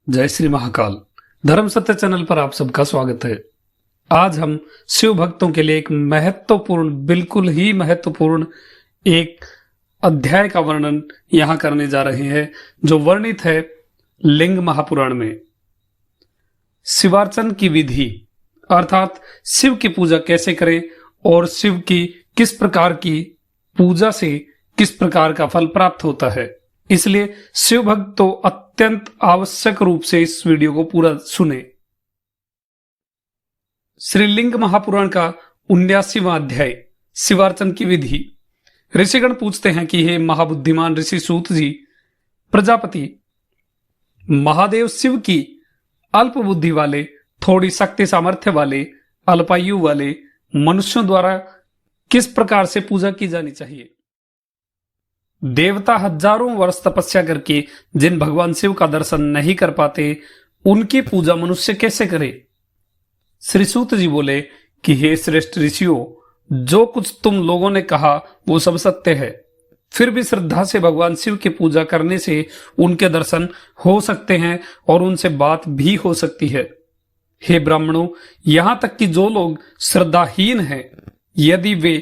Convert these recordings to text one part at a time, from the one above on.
जय श्री महाकाल। धर्म सत्य चैनल पर आप सबका स्वागत है। आज हम शिव भक्तों के लिए एक महत्वपूर्ण, बिल्कुल ही महत्वपूर्ण एक अध्याय का वर्णन यहां करने जा रहे हैं, जो वर्णित है लिंग महापुराण में। शिवार्चन की विधि अर्थात शिव की पूजा कैसे करें और शिव की किस प्रकार की पूजा से किस प्रकार का फल प्राप्त होता है। इसलिए शिव भक्त तो अत्यंत आवश्यक रूप से इस वीडियो को पूरा सुने। श्रीलिंग महापुराण का 79वां अध्याय शिवार्चन की विधि। ऋषिगण पूछते हैं कि हे महाबुद्धिमान ऋषि सूत जी, प्रजापति महादेव शिव की अल्प बुद्धि वाले, थोड़ी शक्ति सामर्थ्य वाले, अल्पायु वाले मनुष्यों द्वारा किस प्रकार से पूजा की जानी चाहिए। देवता हजारों वर्ष तपस्या करके जिन भगवान शिव का दर्शन नहीं कर पाते, उनकी पूजा मनुष्य कैसे करे। श्री सूत जी बोले कि हे श्रेष्ठ ऋषियों, जो कुछ तुम लोगों ने कहा वो सब सत्य है। फिर भी श्रद्धा से भगवान शिव की पूजा करने से उनके दर्शन हो सकते हैं और उनसे बात भी हो सकती है। हे ब्राह्मणों, यहां तक कि जो लोग श्रद्धाहीन हैं, यदि वे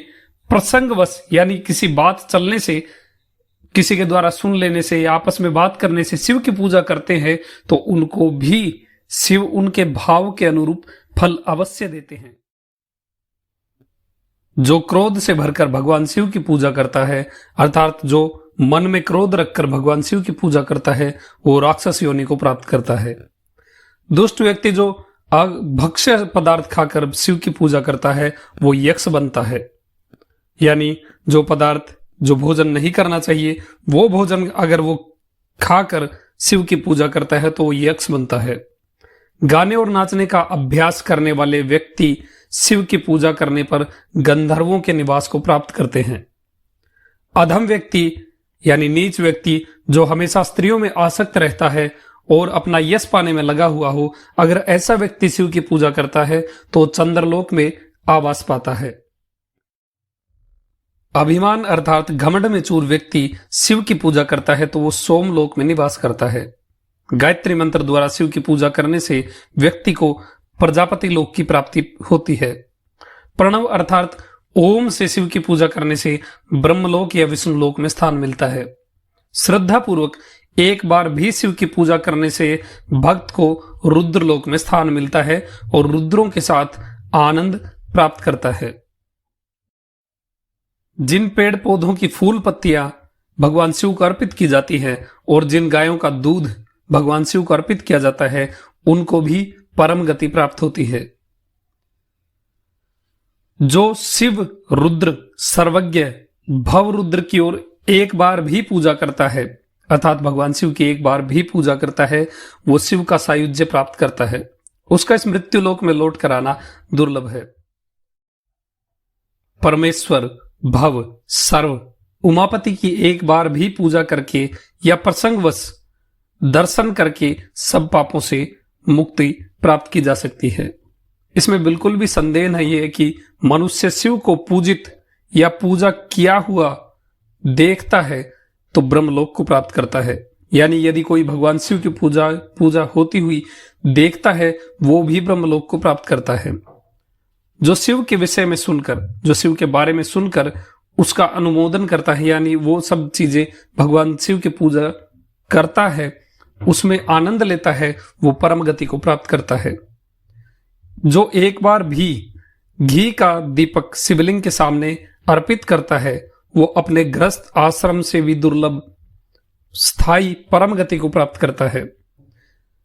प्रसंगवश यानी किसी बात चलने से, किसी के द्वारा सुन लेने से या आपस में बात करने से शिव की पूजा करते हैं, तो उनको भी शिव उनके भाव के अनुरूप फल अवश्य देते हैं। जो क्रोध से भरकर भगवान शिव की पूजा करता है, अर्थात जो मन में क्रोध रखकर भगवान शिव की पूजा करता है, वो राक्षस योनि को प्राप्त करता है। दुष्ट व्यक्ति जो भक्ष्य पदार्थ खाकर शिव की पूजा करता है, वो यक्ष बनता है। यानी जो पदार्थ, जो भोजन नहीं करना चाहिए, वो भोजन अगर वो खाकर शिव की पूजा करता है तो वो यक्ष बनता है। गाने और नाचने का अभ्यास करने वाले व्यक्ति शिव की पूजा करने पर गंधर्वों के निवास को प्राप्त करते हैं। अधम व्यक्ति यानी नीच व्यक्ति जो हमेशा स्त्रियों में आसक्त रहता है और अपना यश पाने में लगा हुआ हो, अगर ऐसा व्यक्ति शिव की पूजा करता है तो चंद्रलोक में आवास पाता है। अभिमान अर्थात घमंड में चूर व्यक्ति शिव की पूजा करता है तो वो सोमलोक में निवास करता है। गायत्री मंत्र द्वारा शिव की पूजा करने से व्यक्ति को प्रजापति लोक की प्राप्ति होती है। प्रणव अर्थात ओम से शिव की पूजा करने से ब्रह्मलोक या विष्णु लोक में स्थान मिलता है। श्रद्धा पूर्वक एक बार भी शिव की पूजा करने से भक्त को रुद्रलोक में स्थान मिलता है और रुद्रों के साथ आनंद प्राप्त करता है। जिन पेड़ पौधों की फूल पत्तियां भगवान शिव को अर्पित की जाती है और जिन गायों का दूध भगवान शिव को अर्पित किया जाता है, उनको भी परम गति प्राप्त होती है। जो शिव रुद्र सर्वज्ञ भव रुद्र की ओर एक बार भी पूजा करता है, अर्थात भगवान शिव की एक बार भी पूजा करता है, वो शिव का सायुज्य प्राप्त करता है। उसका इस मृत्यु लोक में लौट कर आना दुर्लभ है। परमेश्वर भव सर्व उमापति की एक बार भी पूजा करके या प्रसंगवश दर्शन करके सब पापों से मुक्ति प्राप्त की जा सकती है। इसमें बिल्कुल भी संदेह नहीं है कि मनुष्य शिव को पूजित या पूजा किया हुआ देखता है तो ब्रह्मलोक को प्राप्त करता है। यानी यदि कोई भगवान शिव की पूजा होती हुई देखता है, वो भी ब्रह्मलोक को प्राप्त करता है। जो शिव के विषय में सुनकर, जो शिव के बारे में सुनकर उसका अनुमोदन करता है, यानी वो सब चीजें भगवान शिव की पूजा करता है, उसमें आनंद लेता है, वो परम गति को प्राप्त करता है। जो एक बार भी घी का दीपक शिवलिंग के सामने अर्पित करता है, वो अपने गृहस्थ आश्रम से भी दुर्लभ स्थायी परम गति को प्राप्त करता है।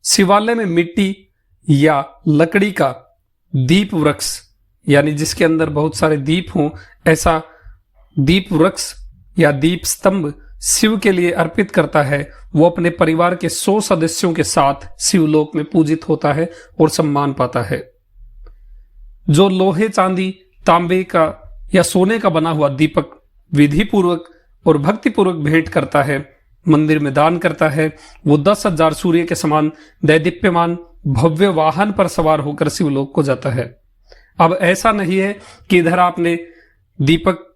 शिवालय में मिट्टी या लकड़ी का दीप वृक्ष, यानी जिसके अंदर बहुत सारे दीप हों, ऐसा दीप वृक्ष या दीप स्तंभ शिव के लिए अर्पित करता है, वो अपने परिवार के 100 सदस्यों के साथ शिवलोक में पूजित होता है और सम्मान पाता है। जो लोहे, चांदी, तांबे का या सोने का बना हुआ दीपक विधि पूर्वक और भक्ति पूर्वक भेंट करता है, मंदिर में दान करता है, वो 10,000 सूर्य के समान दैदीप्यमान भव्य वाहन पर सवार होकर शिवलोक को जाता है। अब ऐसा नहीं है कि इधर आपने दीपक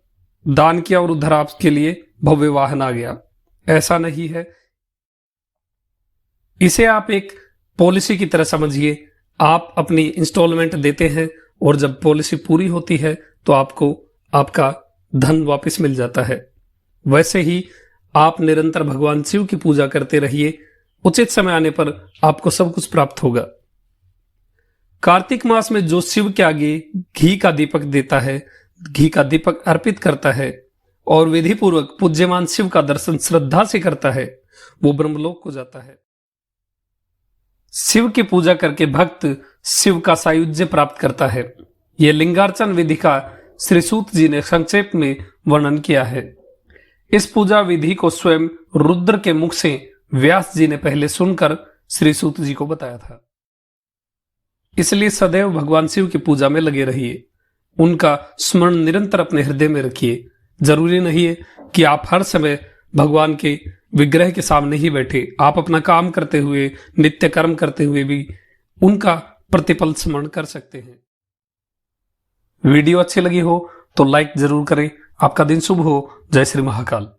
दान किया और उधर आपके लिए भव्य वाहन आ गया, ऐसा नहीं है। इसे आप एक पॉलिसी की तरह समझिए। आप अपनी इंस्टॉलमेंट देते हैं और जब पॉलिसी पूरी होती है तो आपको आपका धन वापस मिल जाता है। वैसे ही आप निरंतर भगवान शिव की पूजा करते रहिए, उचित समय आने पर आपको सब कुछ प्राप्त होगा। कार्तिक मास में जो शिव के आगे घी का दीपक देता है, घी का दीपक अर्पित करता है और विधि पूर्वक पूज्यमान शिव का दर्शन श्रद्धा से करता है, वो ब्रह्मलोक को जाता है। शिव की पूजा करके भक्त शिव का सायुज्य प्राप्त करता है। यह लिंगार्चन विधि का श्री सूत जी ने संक्षेप में वर्णन किया है। इस पूजा विधि को स्वयं रुद्र के मुख से व्यास जी ने पहले सुनकर श्री सूत जी को बताया था। इसलिए सदैव भगवान शिव की पूजा में लगे रहिए, उनका स्मरण निरंतर अपने हृदय में रखिए। जरूरी नहीं है कि आप हर समय भगवान के विग्रह के सामने ही बैठे, आप अपना काम करते हुए, नित्य कर्म करते हुए भी उनका प्रतिपल स्मरण कर सकते हैं। वीडियो अच्छी लगी हो तो लाइक जरूर करें। आपका दिन शुभ हो। जय श्री महाकाल।